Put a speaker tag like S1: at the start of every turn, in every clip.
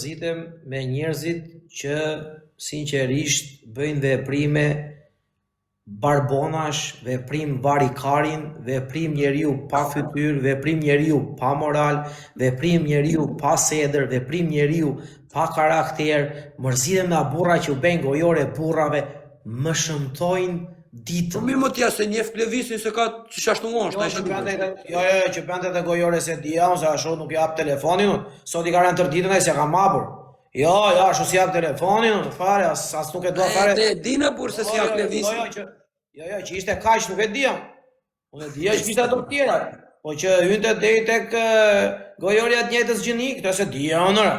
S1: mërzitem me njerëzit që sinqerisht bëjnë veprime barbonash, veprim varikarin, veprim njeriu pa fytyrë, veprim njeriu pa moral, veprim njeriu pa sedër, veprim njeriu pa karakter, mërzitem nga burra që u bëjnë gojore burrave, më shëmtojnë ditën.
S2: Mirë më tja se njef Klevisin se ka që shashtu mosh.
S1: Që bënte të gojore se dia, unë se ashtu nuk jap telefonin, sot i ka rënë tër ditën e se ka mabur. Jo, ashtu si jap telefonin, fare, as nuk e dua fare.
S2: Dina burë se si jap Klevisin.
S1: Jo, që ishte kaq, nuk e dija. Unë e dija që ishte ato tjera. Po që hynte deri tek gojorja të njëjtës gjini, këtë se dija onëra.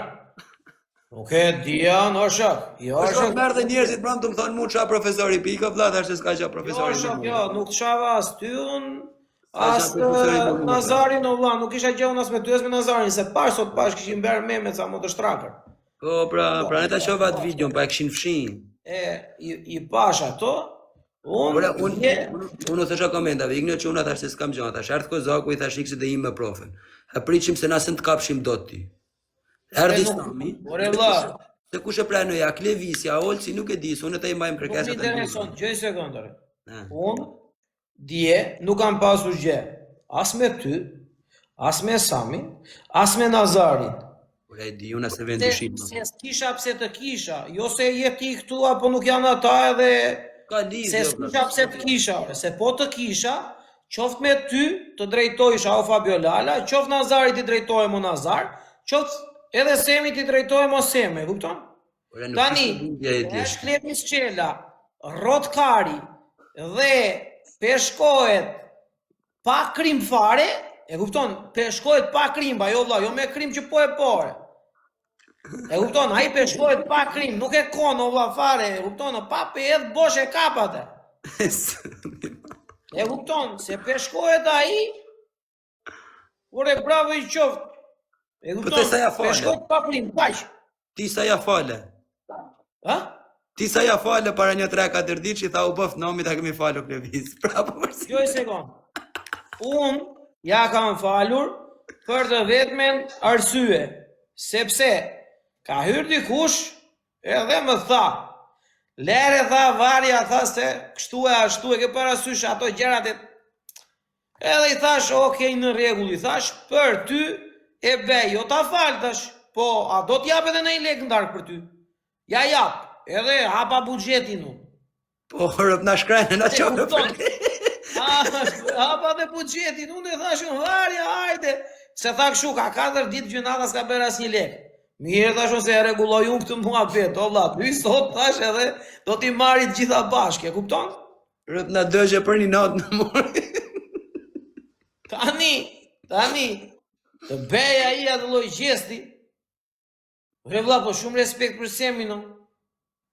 S1: Nuk e dija, në shok. Jo,
S2: shok. Merë dhe njerëzit pranë të më thonë mu qa profesori Pika, vla thash se s'ka qa profesori.
S1: Jo, shok, jo, nuk shava as ty unë, as Nazarin, o vla, nuk isha gjë unë as me ty as me Nazarin, se parë sot pash këshin berë me ca më të shtrakër.
S2: Po, pra ne ta shova atë videon, pa e këshin fshin.
S1: I pash ato,
S2: unë u thësha komentave, iknë që unë thash se s'kam gjëna, thash ardhë Kozaku i thash ikse dhe im me profen. E priqim se nasën të kapshim do ti. Erdi Sami, se kush e pranoja, Klevisja, Olci, nuk e di, se unë të i majmë kërkesat e
S1: në intereson, gjëj sekundare. Unë, dje, nuk kam pasur gjë, as me ty, as me Sami, as me Nazarin.
S2: Ure, di, unë as e vend të shqipë.
S1: Se s'kisha pse të kisha, jo se je ti këtu, apo nuk janë ata edhe... Se s'kisha pse të kisha, se po të kisha, qoft me ty të drejtojsh o Fabio Lala, qoft Nazarit të drejtojmë o Nazar, qoft edhe Semi të drejtojmë o Semi, kupton? Tani, është Klevis Qela, Rotkari dhe peshkohet pa krim fare, e kupton? Peshkohet pa krim, ba jo vla, jo me krim që po e pore. E kupton, a i peshkohet pa krim, nuk e kono vla fare, e kupton, pa pe edhe bosh e kapate. E kupton, se peshkohet a i, ure bravo i qoftë. E kupton, peshkohet pa krim, paq.
S2: Ti sa ja fale.
S1: Ha?
S2: Ti sa ja fale para një 3-4 ditë që i tha u bëft nomi ta kemi falur Klevis. Bravo përsi.
S1: Jo e sekond. Unë ja kam falur për të vetmen arsye, sepse ka hyrë dikush edhe më tha, lere tha, varja tha se kështu e ashtu e ke parasysh ato gjerat e... Edhe i thash, okej, në rregull, i thash, për ty e bej, jo ta faltash, po, a do t'jap edhe në i lek ndark për ty? Ja jap, edhe hapa bugjetin unë.
S2: Po, rëp na shkrajnë, na qove për të.
S1: Hapa dhe bugjetin, unë e thash, varja, hajde, se tha këshu, ka 4 ditë gjynata s'ka bërë as një lek. Mirë thashon se e regulloj unë këtë mua vetë, o vla, ty sot thash edhe do t'i marit gjitha bashkë, e kupton?
S2: Rëp na dëgje për një natë në mori.
S1: Tani, të beja i atë loj gjesti, re vla, po shumë respekt për Semin,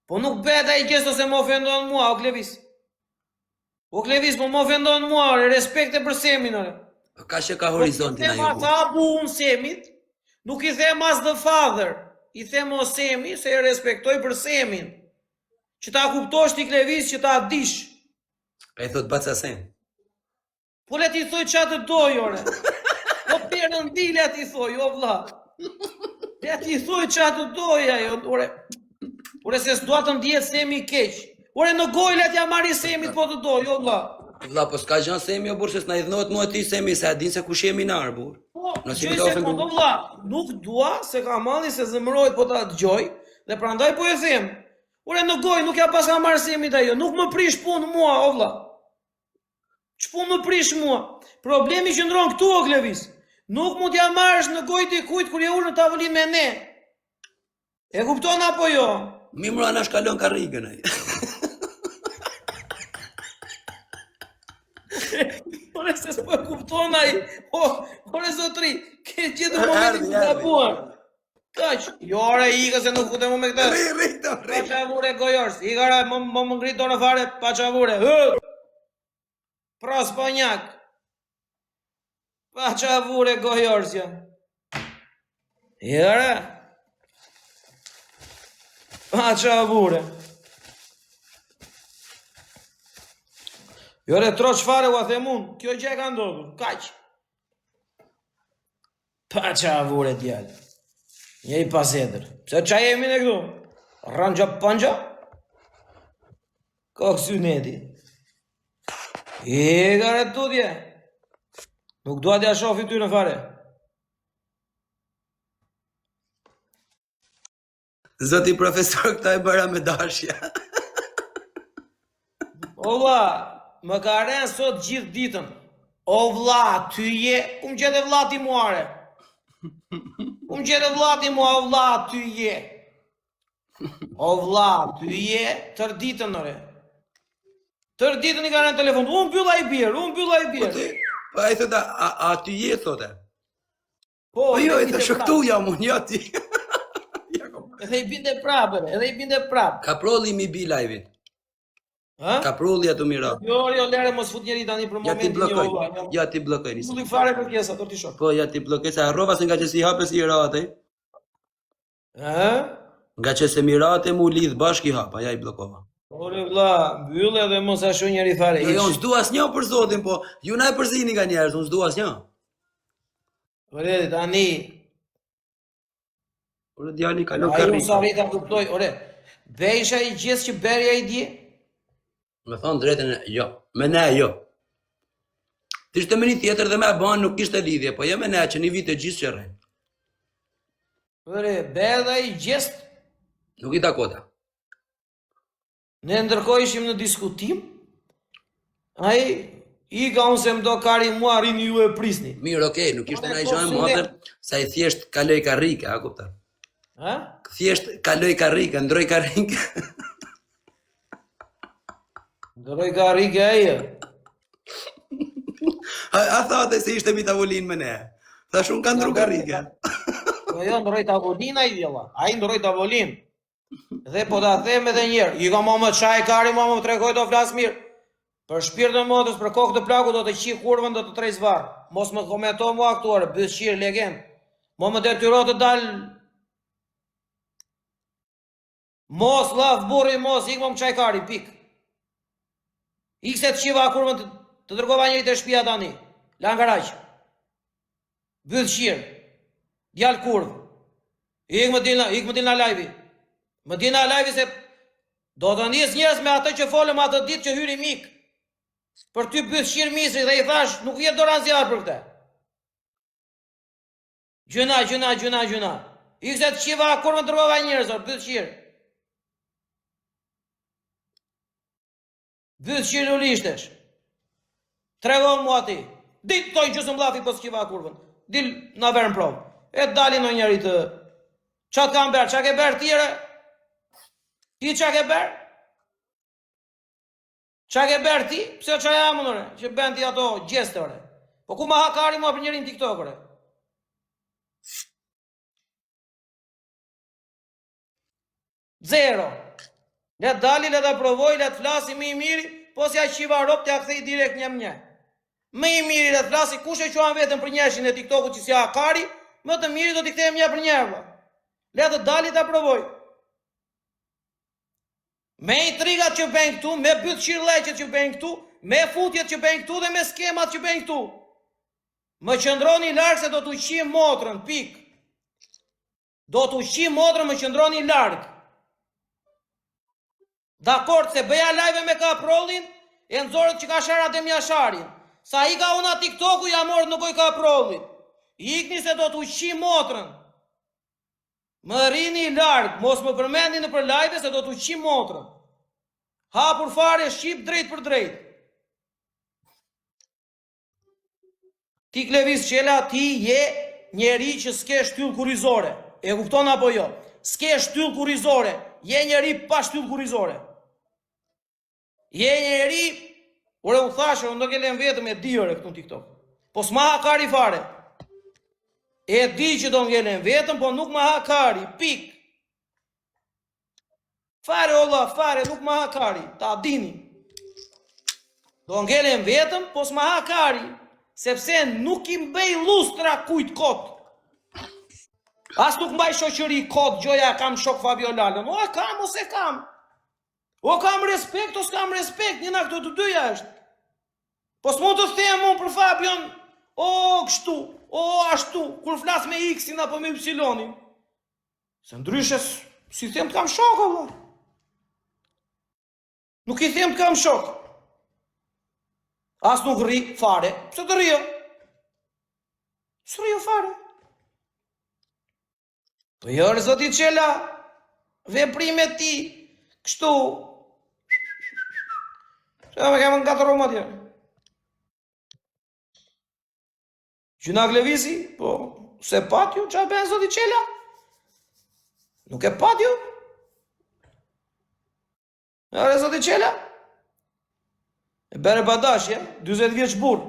S1: po nuk beta i gjesto se më ofendon mua, o Klevis. O Klevis, po më ofendon mua, respekte për Semin,
S2: Ka që ka horizontin a ju.
S1: Po ta bu unë Semit, nuk i them as the father, i them o Semi, se e respektoj për Semin. Që ta kuptosh ti Klevis, që ta dish.
S2: E thot baca Sem.
S1: Po le ti thoj qatë të doj, ore. Po përë në ndile ti thoj, o vla. Le ti thoj qatë të doj, ajo, ore. Ore se s'dua të ndjetë Semi keq. Ore në goj le t'ja marri Semit po të doj, o vla.
S2: Vla, po s'ka gjën Semi, o burë, se s'na i dhënohet mua ti Semi, se a din se kush jemi narë, burë.
S1: Po, gjoj se kondo vla, nuk dua se ka malli se zëmërojt po ta gjoj, dhe prandaj po e them. Ore në goj nuk ja pas ka marrë Semit ajo, nuk më prish punë mua, o vla. Që punë më prish mua? Problemi që ndronë këtu, o Klevis. Nuk mund t'ja marrësh në goj t'i kujt kur je ullë në tavëllin me ne. E kupton apo jo?
S2: Mimra na shkallon karrigën ai.
S1: Ore se s'po e kupton ai. Ore zotri, ke gjithë momentin të gabuar. Kaq, jo ore ika se nuk futem me këtë.
S2: Rrito.
S1: Pachavure gojors, ikara më ngrit dorë fare, pachavure. Prosponjak. Pachavure gojorsja. Ikara. Pachavure. Jore troç fare u a them unë, kjo gjë ka ndodhur, kaq. Pachavure djalë. Njëri pas tjetër. Pse qa jemi në këtu? Rangja panja? Ka kësy neti. Gare tutje. Nuk duat ja shofi ty në fare.
S2: Zoti profesor, këta e bëra me dashja.
S1: O vlla, më ka rënë sot gjithë ditën. O vlla, ty je, ku më gjete vlla ti muare? Ku më gjete vlla ti mua, o vlla, ty je. O vlla, ty je, tër ditën ore. Tër ditën i ka rënë telefon, unë mbylla i birë.
S2: Po ai thotë, a ty je thotë?
S1: Po
S2: jo, e thashë këtu jam unë, ja ti.
S1: Edhe i binde prapë.
S2: Kaprolli mi bi live-it.
S1: Ha?
S2: Kaprolli ato mira.
S1: Jo, lere mos fut njeri tani për momentin.
S2: Ja ti bllokoj.
S1: Nuk i fare për pjesa, do t'i shoh.
S2: Po ja ti bllokoj se harrova se nga që si hapes i rate. Nga që se mirate mu lidh bashk i hapa, ja i bllokova.
S1: Ore vlla, mbyll edhe mos a shoh njeri fare.
S2: Jo, unë s'du asnjë për zotin, po ju na e përzini nga njerëz, unë s'du asnjë.
S1: Ore tani.
S2: Ore djali kalon
S1: karrikë.
S2: karrikë.
S1: Unë sa rita kuptoj, ore. Vesha i gjithë që berja i di.
S2: Me thonë drejtën, jo. Me ne, jo. Të ishte me një tjetër dhe me e banë nuk ishte lidhje, po jo me ne që një vit e gjithë që rejnë.
S1: Ore, berda i gjithë.
S2: Nuk i takota.
S1: Ne ndërkohë ishim në diskutim. Ai i ka unë se më do kari mua rini ju e prisni.
S2: Mirë, okej, nuk ishte nga i gjanë motër, sa i thjesht kaloj karrike, a kupta?
S1: Ha?
S2: Thjesht kaloj karrike, ndroj karrike.
S1: Ndroj karrike aje.
S2: A thate se ishte mi tavolin me ne. Thash unë ka ndru karrike.
S1: Jo, ndroj tavolin a i djela. A i ndroj tavolin. Dhe po ta them edhe njerë. I ka më çaj kari, më tregoj do flas mirë. Për shpirtën e motës, për kokë të plaku do të qi kurvën, do të trej zvarr. Mos më komento mua aktuare, byshir legend. Më detyro të dal. Mos lav burri, mos ik më çaj kari, pik. Ikse të qiva kurvën të dërgova njëri të shtëpia tani. Lan garaq. Byshir. Djal kurvë. Ik më dil na live. Më dina live se do të njës njerëz me atë që folëm atë ditë që hyri mik. Për ty byshir misri dhe i thash, nuk vjet dora zjarr për këtë. Gjuna. Ikse të qiva kur më dërgova njerëz, byshir. Byshir u lishtesh. Tregon mua ti. Dil toj gjusëm llafi pos qiva kurvën. Dil na verën provë. E dalin në njëri të çat kam ber, çka ke ber tjere? Ti qa ke ber? Qa ke ber ti? Pse qa jam nëre? Që ben ti ato gjestore. Po ku ma hakari mua për njërin TikTokere? Zero. Le dali, le da provoj, le të flasi më i miri, po si a qiva rop të ja kthej direkt një. Më i miri le të flasi, kush e quan vetëm për njëshin e TikToku që si a hakari, më të miri do t'i kthejmë një për njerëva. Le të dali ta provoj. Me intrigat që bëjnë këtu, me bytëshirleqet që bëjnë këtu, me futjet që bëjnë këtu dhe me skemat që bëjnë këtu. Më qëndroni largë se do t'u qim motrën, pik. Do t'u qim motrën, më qëndroni largë. Dakord se bëja live me kaprollin, e nëzorët që ka shara dhe mja sharin. Sa i ka una TikToku, ja morët nuk i kaprollin. Ikni se do t'u qim motrën. Më rini largë, mos më përmendin në për live se do t'u qim motrën. Hapur fare, shqip drejt për drejt. Ti Klevis Qela, ti je njeri që s'ke shtyll kurizore. E kupton apo jo? S'ke shtyll kurizore. Je njeri pa shtyll kurizore. Je njeri, ore u thashë, unë do kelen vetëm e diore këtu në TikTok. Po s'ma hakari fare. E di që do ngelen vetëm, po nuk ma hakari, pik. Fare, olla, fare, nuk ma hakari, ta dini. Do ngelen vetëm, po s'ma hakari, sepse nuk i mbej lustra kujt kot. As nuk mbaj shoqëri kot, gjoja kam shok Fabiolalën. O, kam, ose kam. O, kam respekt, ose kam respekt, njëna këto të dyja është. Po s'mund të them unë për Fabion, o, kështu. O, ashtu, kur flas me X-in apo me Y-in. Se ndryshe, si them të kam shok, Allah. Nuk i them të kam shok. As nuk rri fare. Pse të rrio? Së rrio fare. Po jërë, zoti qela, veprime ti, kështu. Që me kemë nga të Roma tjë. Gjuna Glevisi, po, se patju, që a ben zoti qela? Nuk e patju? Are zoti qela? E bere padashje, 20 vjeç burr.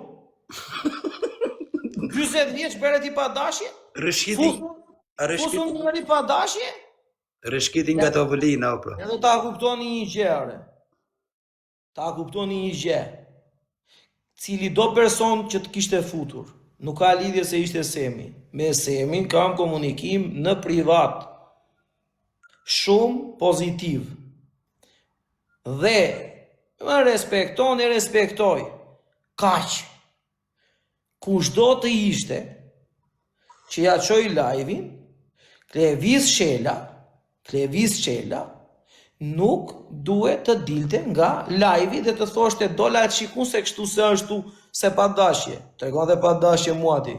S1: 20 vjeç bere ti padashje? Fusun njëri padashje?
S2: Rëshkiti nga të vëllina, o pra.
S1: Edhe ta kuptoni një gjë, ta kuptoni një gjë. Cili do person që të kishte futur, nuk ka lidhje se ishte Semi. Me Semin kam komunikim në privat. Shumë pozitiv. Dhe më respekton e respektoj. Kaq. Kushdo të ishte që ja qoj live-in, Klevis Qela, nuk duhet të dilte nga live-i dhe të thoshte dola e të shikun se kështu se është se pa dashje. Tregon dhe pa dashje muati.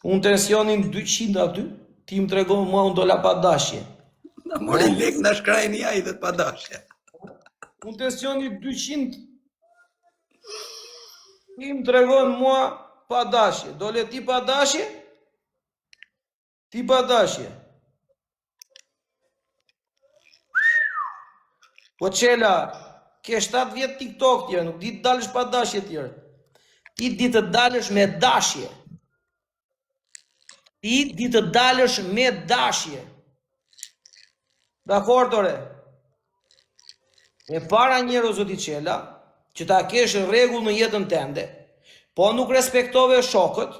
S1: Unë tensionin 200 aty, ti më tregon mua unë dola pa dashje.
S2: Në mori lek në shkrajnë ja i dhe të pa dashje.
S1: Unë tensionin 200, ti më tregon mua pa dashje. Dole ti pa dashje? Ti pa dashje. Po qela, ke 7 vjetë TikTok tjere, nuk di të dalësh pa dashje tjere. Ti di të dalësh me dashje. Ti di të dalësh me dashje. Dakor, tore? E para njëro, zoti qela, që ta kesh rregull në jetën tende, po nuk respektove shokët,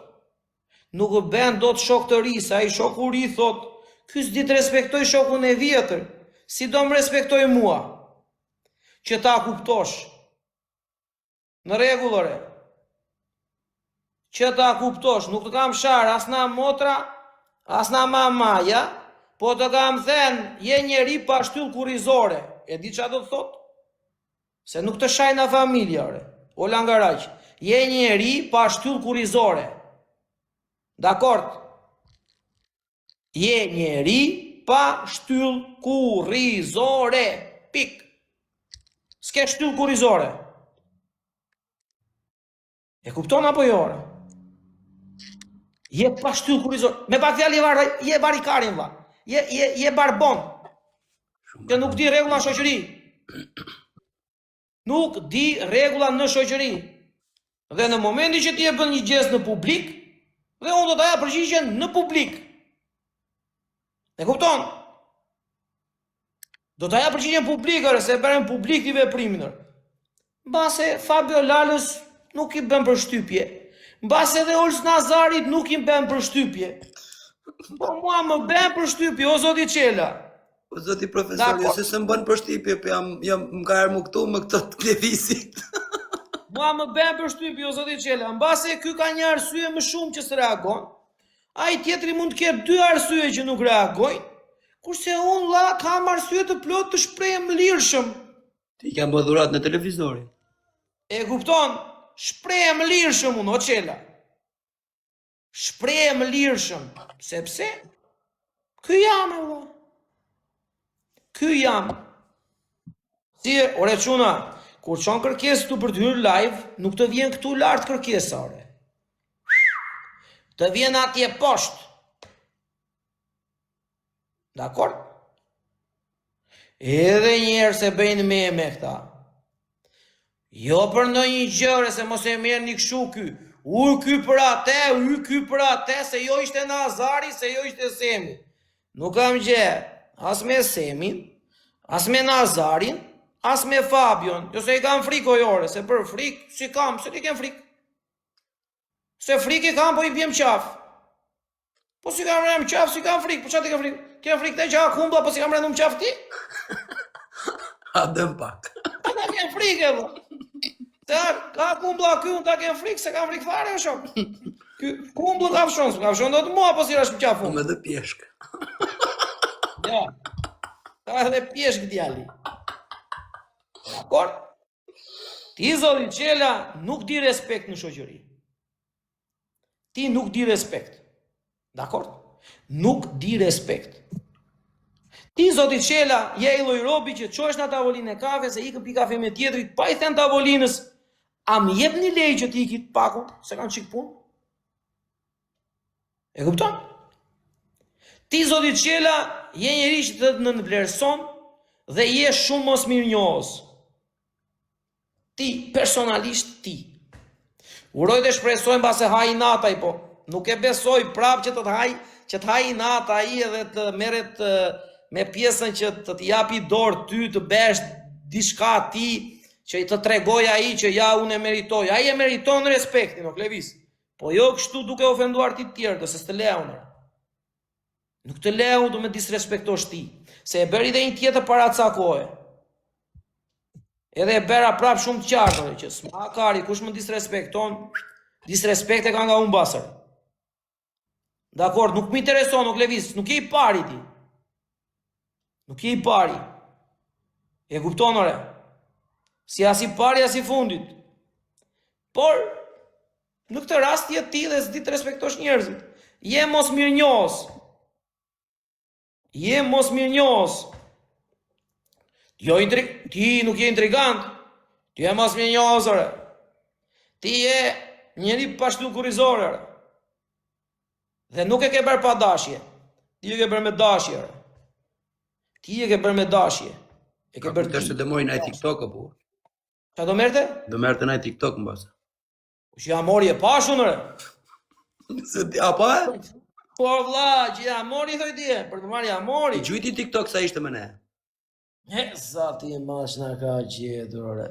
S1: nuk ben do të shok të ri, sa i shoku ri thot, ky s'di të respektoj shokun e vjetër, si do më respektoj mua, që ta kuptosh, në rregullore, që ta kuptosh, nuk të kam shar as na motra, as na mamaja, po të kam thënë, je njeri pa shtyll kurrizore, e di çfarë do të thot? Se nuk të shaj na familja, o langaraq, je njeri pa shtyll kurrizore. Dakord? Je njeri pa shtyll kurrizore. Pik. S'ke shtyll kurrizore. E kupton apo jo? Je pa shtyll kurrizore. Me pak fjalë je barikarin va. Je barbon. Që nuk di rregulla në shoqëri. Nuk di rregulla në shoqëri. Dhe në momentin që ti e bën një gjest në publik, dhe unë do të aja përgjigjen në publik. E kupton? Do të aja përgjigjen publikër, se bërën publik t'i vepriminër. Mbase Fabio Lalës nuk i bën përshtypje. Mbase dhe Ols Nazarit nuk i bën përshtypje. Po mua më bën përshtypje, o zoti qela.
S2: O zoti profesor, jo se më bën përshtypje, po jam më ka erë më këtu me këto të Klevisit.
S1: Mua më bën përshtypje, o zoti qela, mbase ky ka një arsye më shumë që s'reagon, ai tjetri mund të ketë 2 arsye që nuk reagojnë, kurse unë la kam arsye të plot të shprehëmlirshëm.
S2: Ti kam bë dhurat në televizorin.
S1: E kupton? Shprehëmlirshëm unë, o qela. Shprehëmlirshëm, sepse ky jam, Allah. Ky jam. Si, ore çuna, kur çon kërkesë tu për të hyrë live, nuk të vjen këtu lart kërkesa, ore. Të vjen atje poshtë. Dakor? Edhe njerë se bëjnë me këta. Jo për ndonjë gjëre se mos e merr një kështu ky. Ky për atë, ky për atë, se jo ishte Nazari, se jo ishte Semi. Nuk kam gjë, as me Semin, as me Nazarin, as me Fabion. Jo se i kam frikë ojore, se për frikë, si kam, se ti kem frikë. Se frikë i kam, po i bjem qaf. Po si kam rem qaf, si kam frikë, po qa ti kam frikë? Kem frikë të që akumbla, po si kam rem qaf ti?
S2: A dëm pak.
S1: Po ta kem frikë, e bo. Ka akumbla ky, unë ta kem frikë, se kam frikë fare, o shok. Kumbull ka fshon do të mua apo si rash më qafun.
S2: Me dhe pjeshk.
S1: Ja. Ka edhe pjeshk djali. Dakor? Ti zoti Qela nuk di respekt në shoqëri. Ti nuk di respekt. Dakor? Nuk di respekt. Ti zoti Qela je i lloj robi që çohesh në tavolinë e kafe se ikën pi kafe me tjetrit, pa i thënë tavolinës, a më jepni lejë që ti ikit pakun, se kanë çik punë? E kupton? Ti zoti Qela je njeri që të në vlerëson dhe je shumë mos mirënjohës. Ti, personalisht ti. Uroj të shpresoj mbase haj nataj, po nuk e besoj prap që të haj nata ai edhe të merret me pjesën që të japi dorë ty të besh diçka ti që i të tregoj ai që ja unë e meritoj. Ai e meriton respektin, o Klevis. Po jo kështu duke ofenduar ti të tjerë, se të leu. Nuk të leu do me disrespektosh ti, se e bëri dhe një tjetër para ca kohe. Edhe e bëra prap shumë të qartë, që s'ma kari, kush më disrespekton, disrespekt e ka nga unë basër. Dakor, nuk më intereson, nuk Levis, nuk je i pari ti. Nuk je i pari. E kupton ore. Si as i pari, as i fundit. Por, në këtë rast je ti dhe s'di të respektosh njerëzit. Je mos mirënjohës. Je mos mirënjohës. Ti nuk je intrigant. Ti je mos mirënjohës, ore. Ti je njeri pashtu kurizore. Dhe nuk e ke bërë pa dashje. Ti e ke bërë me dashje. Ti e ke bërë me dashje. E ke bërë
S2: ti. Të mori naj TikTok apo?
S1: Qa do merte?
S2: Do merte naj TikTok në basa.
S1: Që ja mori e pashunëre.
S2: Se ti apo e?
S1: Po vlla, që ja mori thoj ti e. Për të marrë ja mori.
S2: I gjujti TikTok sa ishte më ne.
S1: Zati e mash na ka gjetur, ore.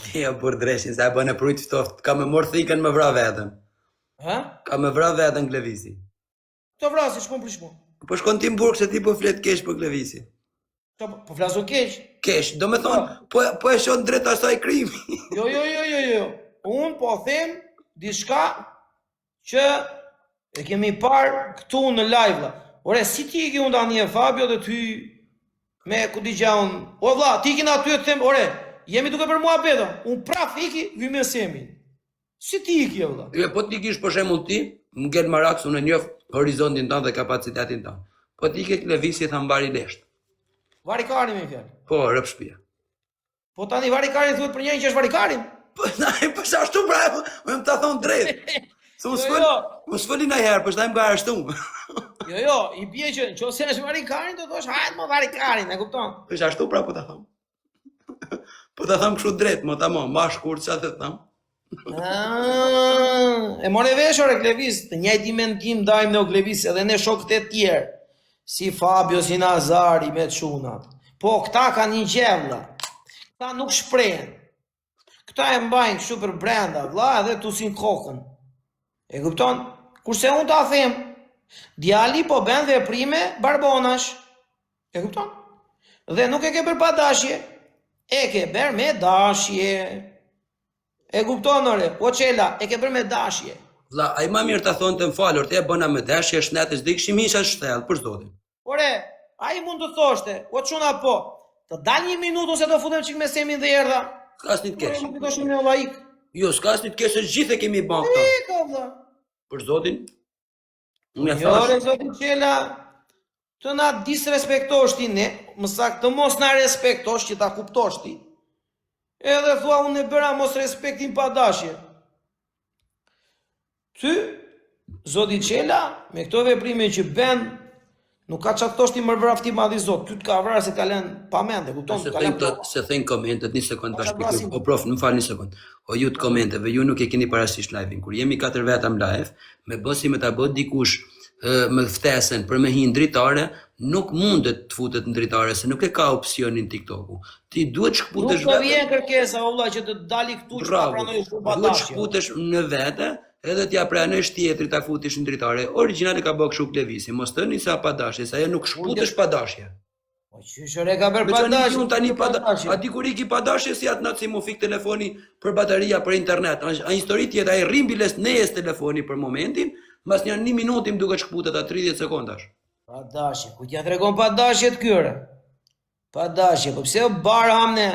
S2: Ti e bur dreshin, sa e bën e prujt ftoft. Ka me morë thikën me vra vetën.
S1: Ha?
S2: Ka me vra vetën Klevisi.
S1: Të vrasi, shpon për shpon.
S2: Po shkon ti në burg se ti po flet keq për Klevisi.
S1: Po flasun keq?
S2: Keq, do me thonë, po e shon drejt asaj krimi.
S1: Jo. Unë po them diçka që e kemi parë këtu në live. Ore, si ti i ki unë tani e Fabio dhe ty me ku di gjaun. O vlla, ti kina aty e të them, ore, jemi duke për mua bedo. Unë praf iki, vi me semin. Si ti i ki, vlla?
S2: Po ti kish për shembull ti, më ngel maraks, unë njoh horizontin tënd dhe kapacitetin tënd. Po ti ke Klevisi tha mbari lesht.
S1: Varikari me fjalë.
S2: Po, rëp shtëpia.
S1: Po tani varikari thuhet për njërin që është varikarin?
S2: Po sa ashtu pra, më ta thon drejt. Se unë s'foli na herë, po s'daj më arrestu.
S1: Jo, i bie që nëse është varikarin do thosh hajt më varikarin, e kupton?
S2: Po sa ashtu pra po ta them. Po ta them kështu drejt, më tamam, mbash kurrë çfarë të them.
S1: E more vesh ore Klevis, të njëjtin mendim ndajmë ne Klevis edhe ne shokët e tjerë, si Fabio, si Nazari me çunat. Po këta kanë një gjella. Këta nuk shprehen. Këta e mbajnë kështu për brenda, vlla, edhe tusin kokën. E kupton? Kurse unë ta them, djali po bën veprime barbonash. E kupton? Dhe nuk e ke bërë pa dashje, e ke bërë me dashje. E kupton ore, po Qela, e ke bërë me dashje.
S2: Vlla, ai më mirë ta thonte më falur, ti e bëna me dashje, shnetës di kishim isha shtell për zotin.
S1: Ore, ai mund të thoshte, o çuna po, të dal një minutë ose do futem çik me semin dhe erdha.
S2: S'ka asnjë të keq.
S1: Nuk do shumë në laik.
S2: Jo, s'ka asnjë të keq, se gjithë e kemi bën këtë.
S1: Ika vlla.
S2: Për zotin. Unë e
S1: Jo,
S2: thash.
S1: re zoti Qela, të na disrespektosh ti ne, më saktë të mos na respektosh që ta kuptosh ti. Edhe thua unë e bëra mos respektin pa dashje. Ty, zoti Qela, me këto veprime që bën, nuk ka çfarë thosh ti më vrafti madhi zot, ty të ka vrarë se ka lënë pa mend, e kupton?
S2: Se thënë komentet, një sekond pa shpikë. O prof, më fal një sekond. O ju të komenteve, ju nuk e keni parasysh live-in. Kur jemi 4 vetëm live, me bosi me ta bë dikush me ftesën për me hin dritare, nuk mundet të futet në dritare se nuk e ka opsionin TikToku. Ti duhet shkputesh
S1: vetë. Nuk vjen kërkesa valla që të dali këtu që ta pranoj shumë pa dashje.
S2: Duhet shkputesh në vete, edhe t'ja pranosh tjetrit ta futish në dritare. Origjinali ka bërë kështu Klevisi, mos thëni sa pa dashje, se ajo nuk shputesh pa dashje.
S1: Po qyshore ka për
S2: padashje.
S1: padashje.
S2: Ati kur i ki padashje si atë natë si mu fik telefoni për bataria për internet. A histori tjetë, a i rrim biles nejes telefoni për momentin, mas një 1 minutim duke shkputet a 30 sekondash.
S1: Padashje, ku t'ja tregon padashje t'kyre? Padashje, po pse o barë hamne?